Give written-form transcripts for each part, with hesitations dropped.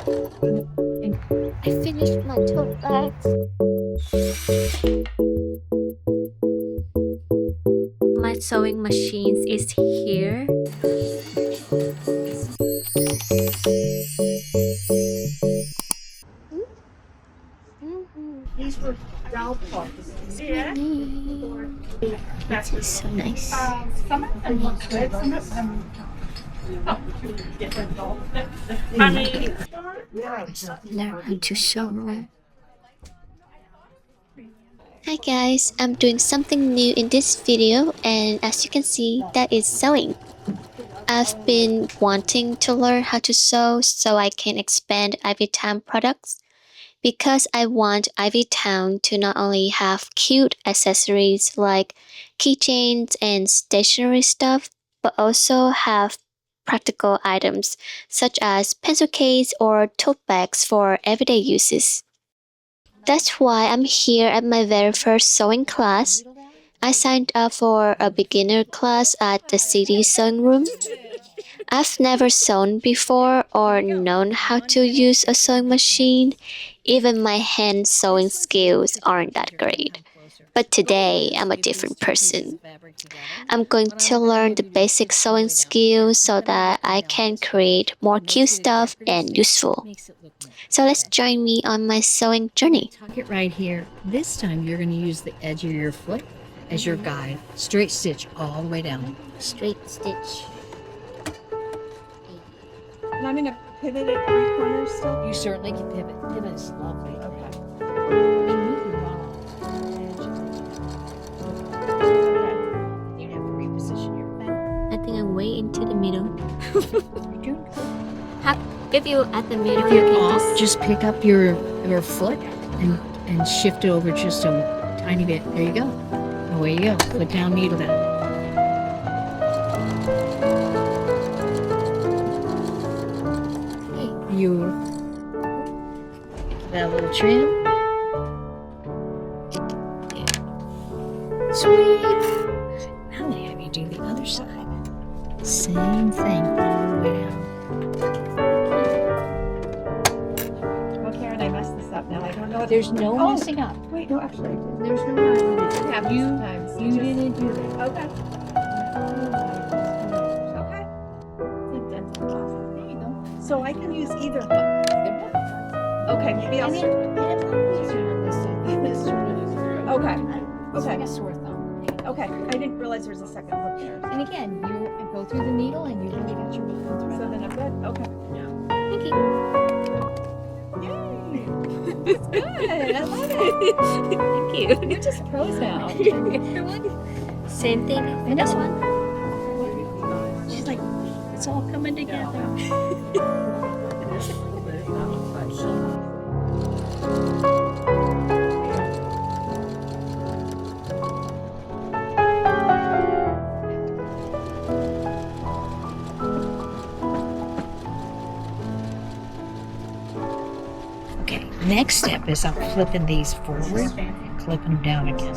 I finished my tote bags. My sewing machines is here. These were doll parts. Yeah. That is so nice. Some of them look good, some of them. Learn how to sew. Hi guys, I'm doing something new in this video, and as you can see, that is sewing. I've been wanting to learn how to sew so I can expand Ivy Town products, because I want Ivy Town to not only have cute accessories like keychains and stationery stuff, but also have practical items such as pencil case or tote bags for everyday uses. That's why I'm here at my very first sewing class. I signed up for a beginner class at the city sewing room. I've never sewn before or known how to use a sewing machine. Even my hand sewing skills aren't that great. But today, I'm a different person. I'm going to learn the basic sewing skills so that I can create more cute stuff and useful. So let's join me on my sewing journey. Tuck it right here. This time you're going to use the edge of your foot as your guide. Straight stitch all the way down. Straight stitch. And I'm gonna pivot at 3 corners still. You certainly can pivot. Pivot is lovely. Okay. You have to reposition your foot. I think I'm way into the middle. You're doing good. If you're at the middle, If you you're can off, just pick up your foot and shift it over just a tiny bit. There you go. Away you go. Foot down, needle down. You give that a little trim. Yeah. Sweet. Now I'm gonna have you do the other side. Same thing all the way down. Oh, Karen, I messed this up now. I don't know what There's no Oh. messing up. Wait, no, actually I did. There's no messing up. It happens You- sometimes. You didn't do that. Okay. Okay. It's a dental floss. There you go. So I can use either hook. Okay, maybe I'll. Okay. It's like Okay. a sore thumb. Okay. I didn't realize there was a second hook there. And again, you go through the needle and you really got your needle So thread. then I'm good. Okay. Thank you. Yay! It's good. I love it. Thank you. You're just pros now. Same thing for this one. She's like, it's all coming together. Okay, next step is I'm flipping these forward and clipping them down again.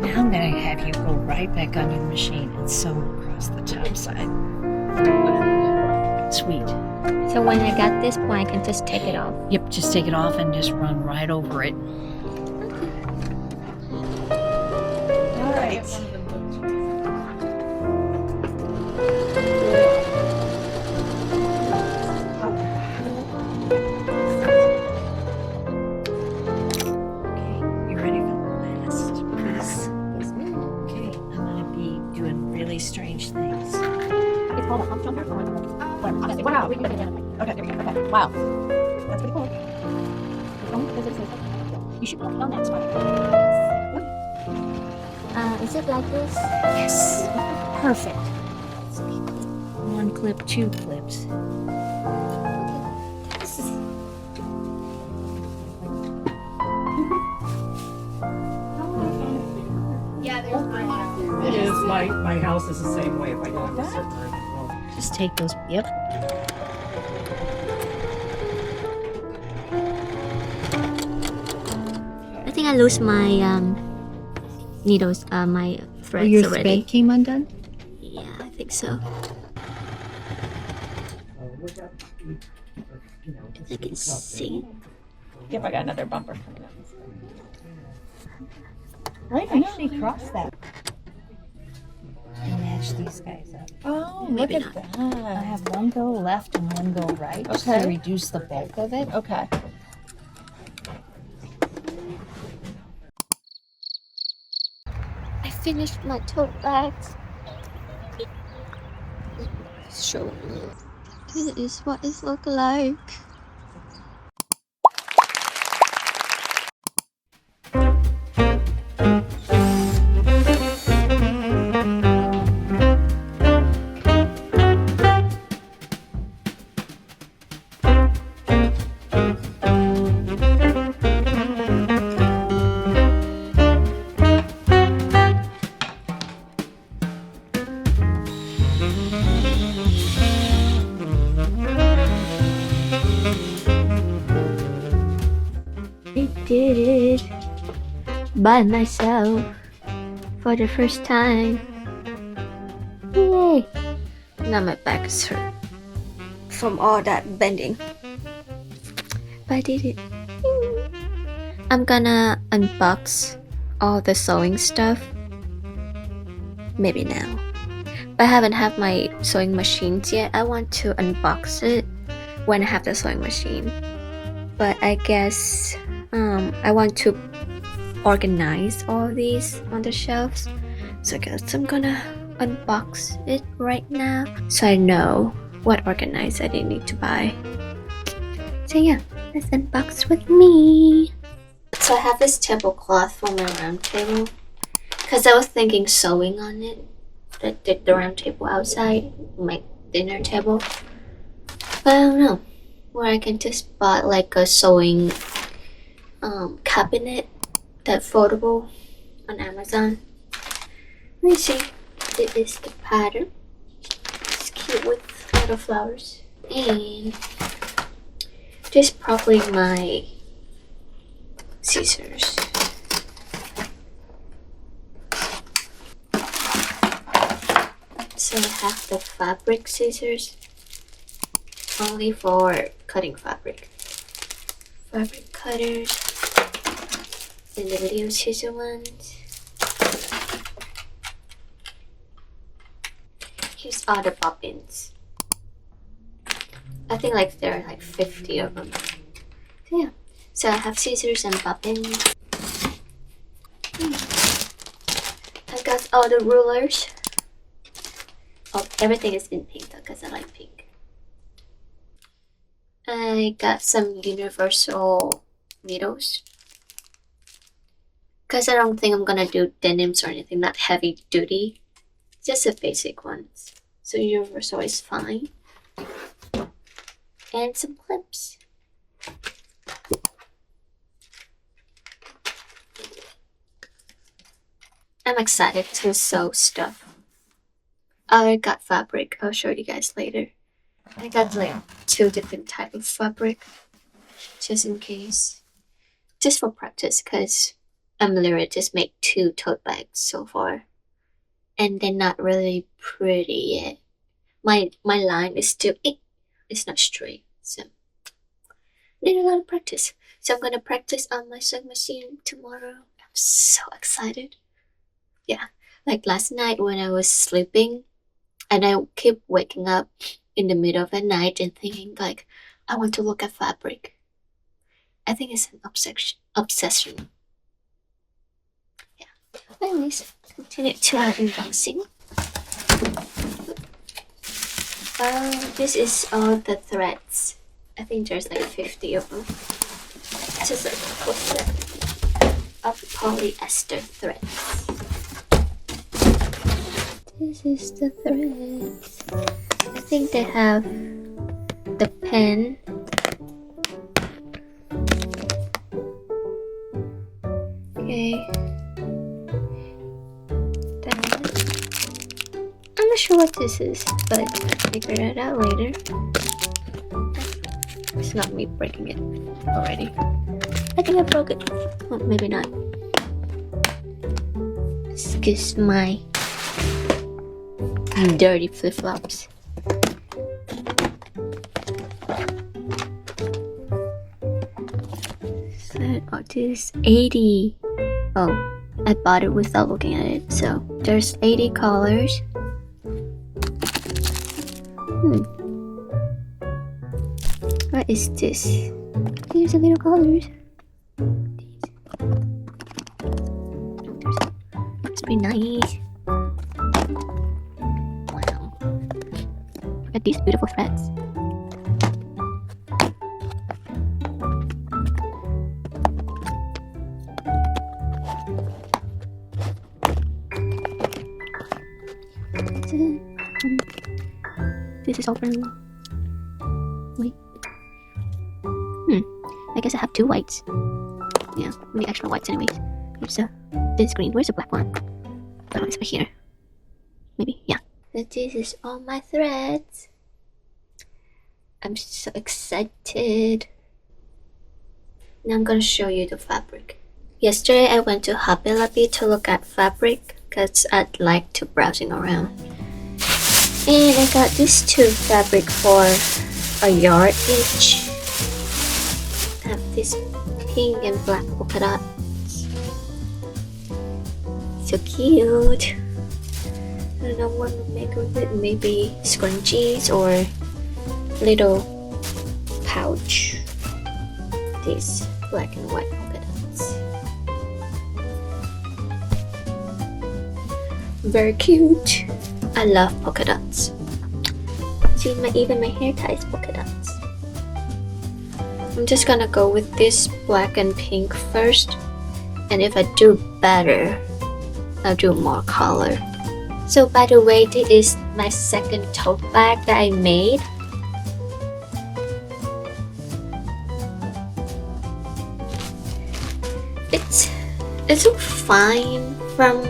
Now I'm going to have you go right back on your machine and sew across the top side. Sweet. So when I got this point, I can just take it off. Yep, just take it off and just run right over it. All right. Okay, you ready for the last piece? Okay, I'm going to be doing really strange things. It's called a hump jumper. Wow. Okay, there we go. Okay. Wow. That's pretty cool. You should put it on that spot. Is it like this? Yes, perfect. One clip, two clips. It is. My house is the same way if I don't have a zipper in it. Well, Just take those, yep. I think I lose my needles, my threads Your already. thread came undone? Yeah, I think so. I can see. Yep, I got another bumper coming up. Right, I actually crossed that. And match these guys up. Oh, Maybe look at I that. have one go left and one go right, just to Okay. reduce the bulk of it. Okay. I finished my tote bags. Show me. This is what it looks like. I did it by myself for the first time. Yay! Now my back is hurt from all that bending. But I did it. I'm gonna unbox all the sewing stuff. Maybe now. But I haven't have my sewing machines yet. I want to unbox it when I have the sewing machine. But I guess I want to organize all these on the shelves. So I guess I'm gonna unbox it right now so I know what organizer I need to buy. So yeah, let's unbox with me. So I have this tablecloth for my round table because I was thinking sewing on it. The round table outside my dinner table. But I don't know. Where I can just buy like a sewing cabinet that's foldable on Amazon. Let me see. This is the pattern. It's cute with little flowers. And this is probably my scissors. So I have the fabric scissors. Only for cutting fabric. Fabric cutters. And the video scissor ones. Here's all the bobbins. I think like there are like 50 of them. So yeah. So I have scissors and bobbins. I got all the rulers. Oh, everything is in pink though, because I like pink. I got some universal needles. Because I don't think I'm gonna do denims or anything, not heavy duty. Just the basic ones. So universal is fine. And some clips. I'm excited to sew stuff. I got fabric. I'll show you guys later. I got like 2 different types of fabric. Just in case. Just for practice because I'm literally just made 2 tote bags so far. And they're not really pretty yet. My line is still, it's not straight. So need a lot of practice. So I'm gonna practice on my sewing machine tomorrow. I'm so excited. Yeah, like last night when I was sleeping and I keep waking up in the middle of the night and thinking like, I want to look at fabric. I think it's an obsession. Yeah. Anyways, continue to our unboxing. This is all the threads. I think there's like 50 of them. It's just like a full set of polyester threads. This is the threads. I think they have the pen. Okay. I'm not sure what this is, but I'll figure it out later. It's not me breaking it already. I think I broke it. Oh, maybe not. Excuse my Dirty flip-flops. Oh, this is 80. Oh, I bought it without looking at it. So there's 80 colors. What is this? Here's a little colors. It's pretty nice. Wow. Look at these beautiful threads. This is all brown. Wait. I guess I have 2 whites. Yeah, maybe extra whites anyways. Here's this green. Where's the black one? Oh, it's over here. Maybe, yeah. So this is all my threads. I'm so excited. Now I'm gonna show you the fabric. Yesterday I went to Hobby Lobby to look at fabric because I'd like to browsing around. And I got these 2 fabric for a yard each. I have this pink and black polka dots. So cute. I don't know what to make with it. Maybe scrunchies or little pouch. These black and white polka dots. Very cute. I love polka dots. See, even my hair ties polka dots. I'm just gonna go with this black and pink first, and if I do better, I'll do more color. So by the way, this is my second tote bag that I made. It's look fine from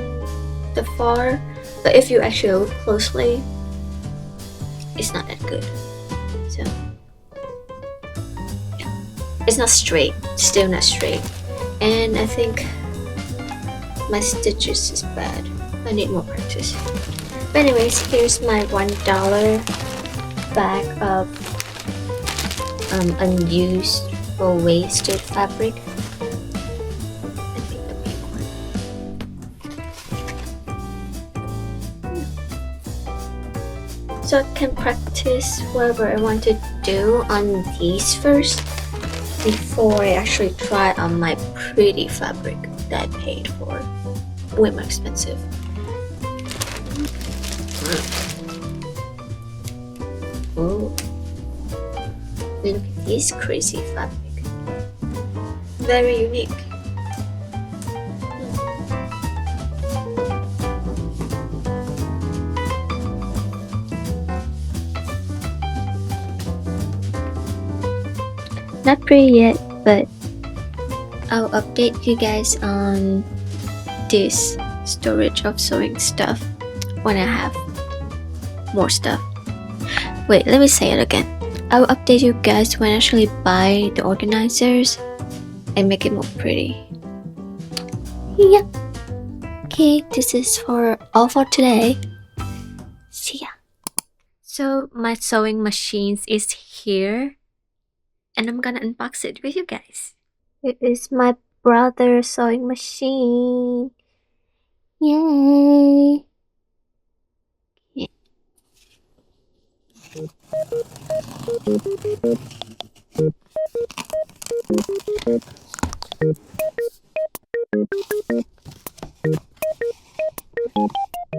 the far, but if you actually look closely, it's not that good. So it's not straight, still not straight, and I think my stitches is bad. I need more practice. But anyways, here's my $1 bag of unused or wasted fabric. I think the pink one. So I can practice whatever I want to do on these first before I actually try on my pretty fabric that I paid for. Way more expensive. Oh, look at this crazy fabric. Very unique. Not pretty yet, but I'll update you guys on this storage of sewing stuff when I have more stuff. Wait, let me say it again. I'll update you guys when I actually buy the organizers and make it more pretty. Yep. Okay, this is all for today. See ya. So my sewing machines is here, and I'm gonna unbox it with you guys. It is my brother's sewing machine. Yay! Yeah.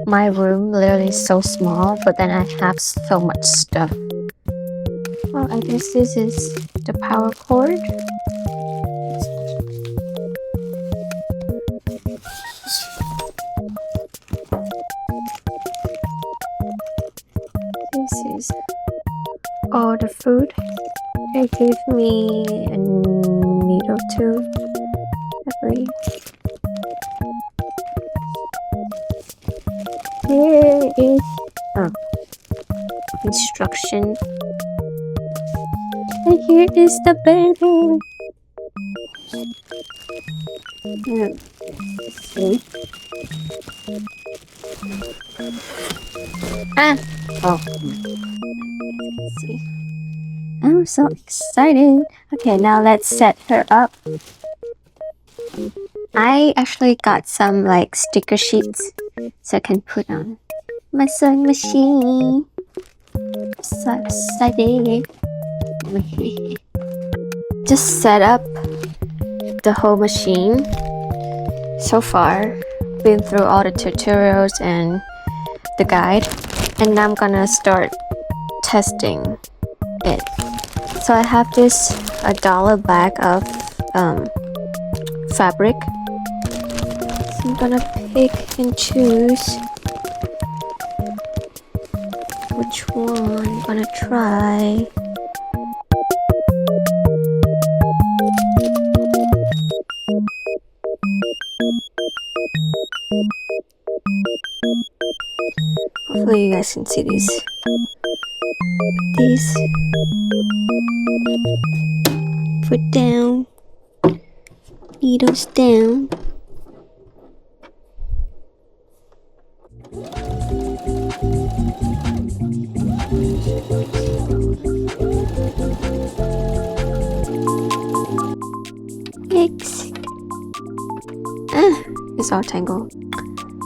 My room literally is so small, but then I have so much stuff. Well, I guess this is the power cord. This is all the food. They gave me a needle too, I believe. Here is instruction. And here is the baby. See? Ah! Oh. Let's see. I'm so excited. Okay, now let's set her up. I actually got some like sticker sheets so I can put on my sewing machine. So excited. Just set up the whole machine. So far, been through all the tutorials and the guide, and now I'm gonna start testing it. So I have this $1 bag of fabric. So I'm gonna pick and choose which one I'm gonna try. Hopefully you guys can see these. Foot down, needles down. Yikes. It's all tangled.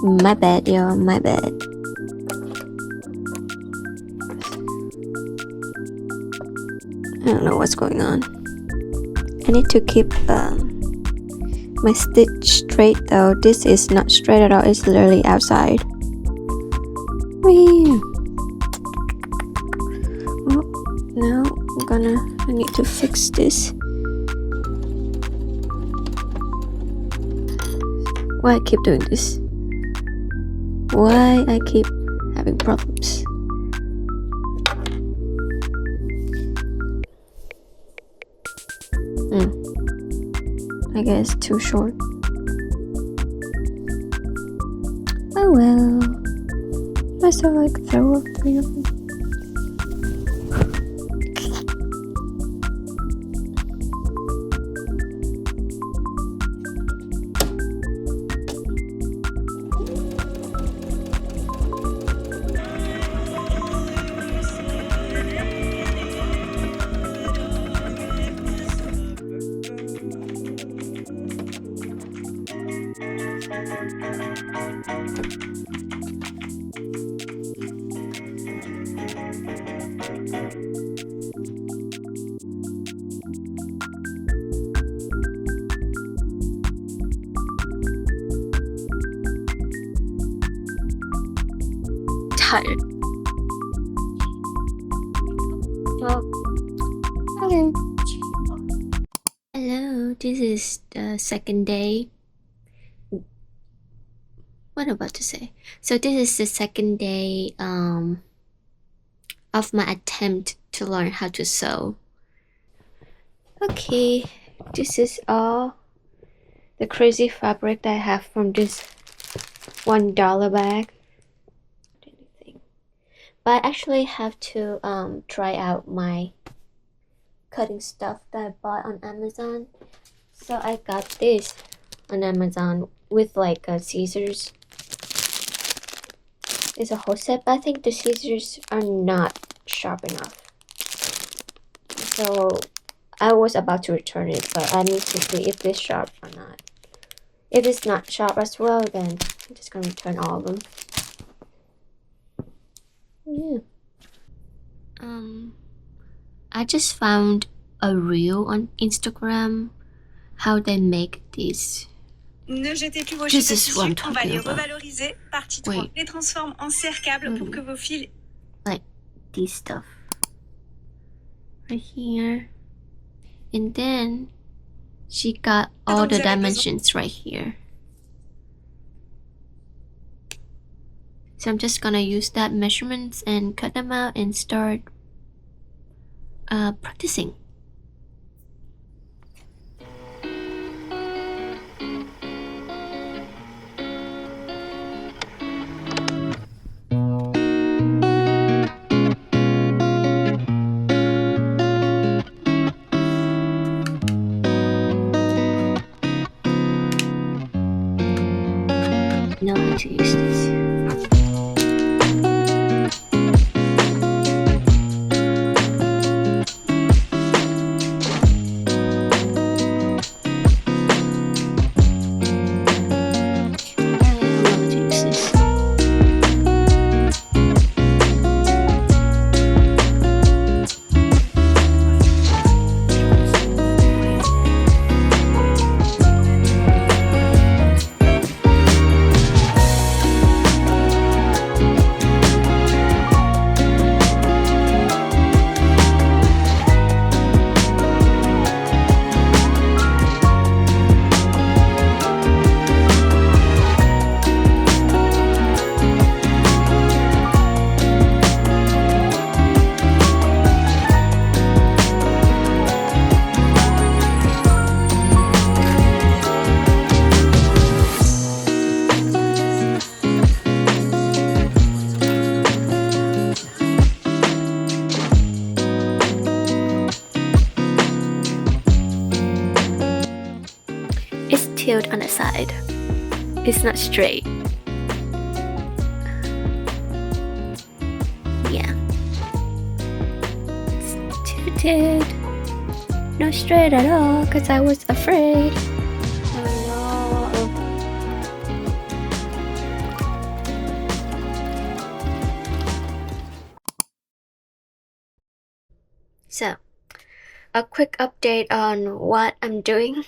My bad, y'all, my bad. I don't know what's going on. I need to keep my stitch straight though. This is not straight at all, it's literally outside. Whee! Well, now I need to fix this. Why I keep doing this? Why I keep having problems? I guess too short. Oh well. I still like throw up 3 of them. Tired. Well, hello. Hello, this is the second day. What am I about to say? So this is the second day of my attempt to learn how to sew. Okay, this is all the crazy fabric that I have from this $1 bag. But I actually have to try out my cutting stuff that I bought on Amazon. So I got this on Amazon with like scissors. It's a whole set, but I think the scissors are not sharp enough. So I was about to return it, but I need to see if it's sharp or not. If it's not sharp as well, then I'm just gonna return all of them. Yeah. I just found a reel on Instagram how they make these. Ne jetez plus vos This cheveux is what I'm tissus, on va talking les about. revaloriser. Partie 3. Wait. Les transforme en serre-câble pour que vos fils... Like these stuff right here, and then she got all the dimensions right here. So I'm just gonna use that measurements and cut them out and start practicing. Know how to use this. cute on the side. It's not straight. Yeah. It's tilted. Not straight at all, because I was afraid. Oh no. So, a quick update on what I'm doing.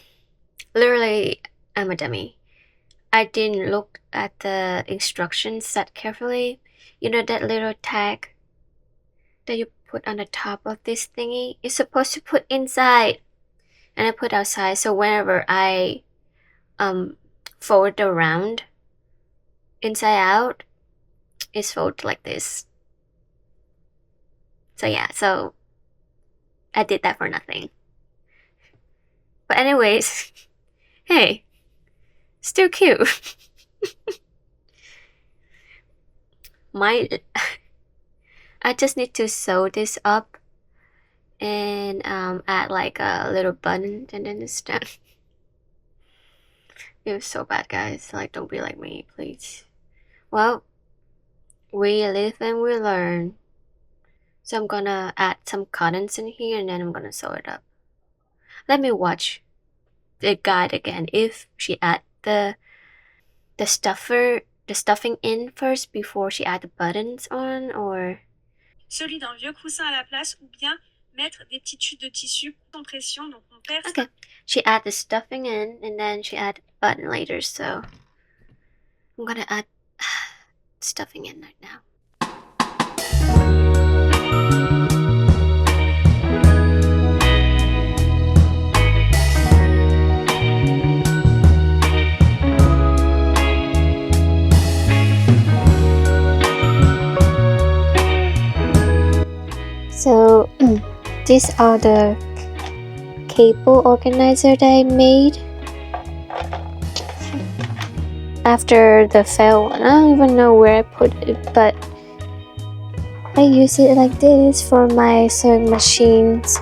Literally, I'm a dummy. I didn't look at the instructions that carefully. You know that little tag that you put on the top of this thingy? It's supposed to put inside. And I put outside, so whenever I fold around inside out, it's folded like this. So yeah, so I did that for nothing. But anyways, hey, still cute. I just need to sew this up and add like a little button and then it's done. It was so bad, guys. Like, don't be like me, please. Well, we live and we learn. So I'm gonna add some cottons in here and then I'm gonna sew it up. Let me watch the guide again. If she add the stuffing in first before she add the buttons on, or Celui d'un vieux coussin à la place ou bien mettre des petites chutes de tissu sans pression, donc on perce. okay. She add the stuffing in and then she add button later, so I'm gonna add stuffing in right now. So these are the cable organizer that I made after the fail one. I don't even know where I put it, but I use it like this for my sewing machines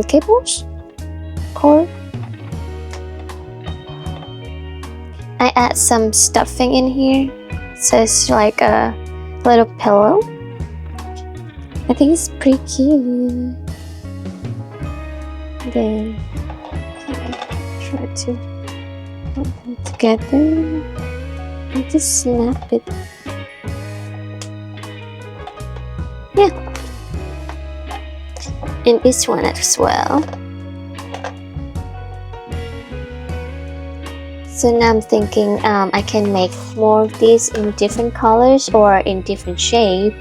cables cord. I add some stuffing in here, so it's like a little pillow. I think it's pretty cute. Then try to put them together and just snap it. Yeah, and this one as well. So now I'm thinking I can make more of these in different colors or in different shape,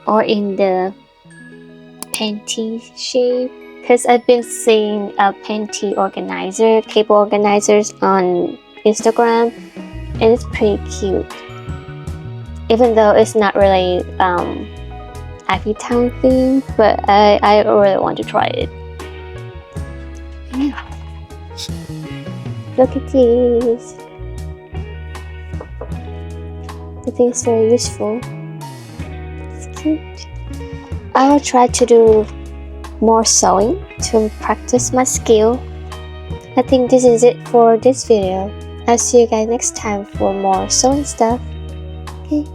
or in the panty shape, because I've been seeing panty organizer, cable organizers on Instagram, and it's pretty cute. Even though it's not really Ivy Town theme, but I really want to try it. Yeah. Look at these. I think it's very useful. I will try to do more sewing to practice my skill. I think this is it for this video. I'll see you guys next time for more sewing stuff. Okay.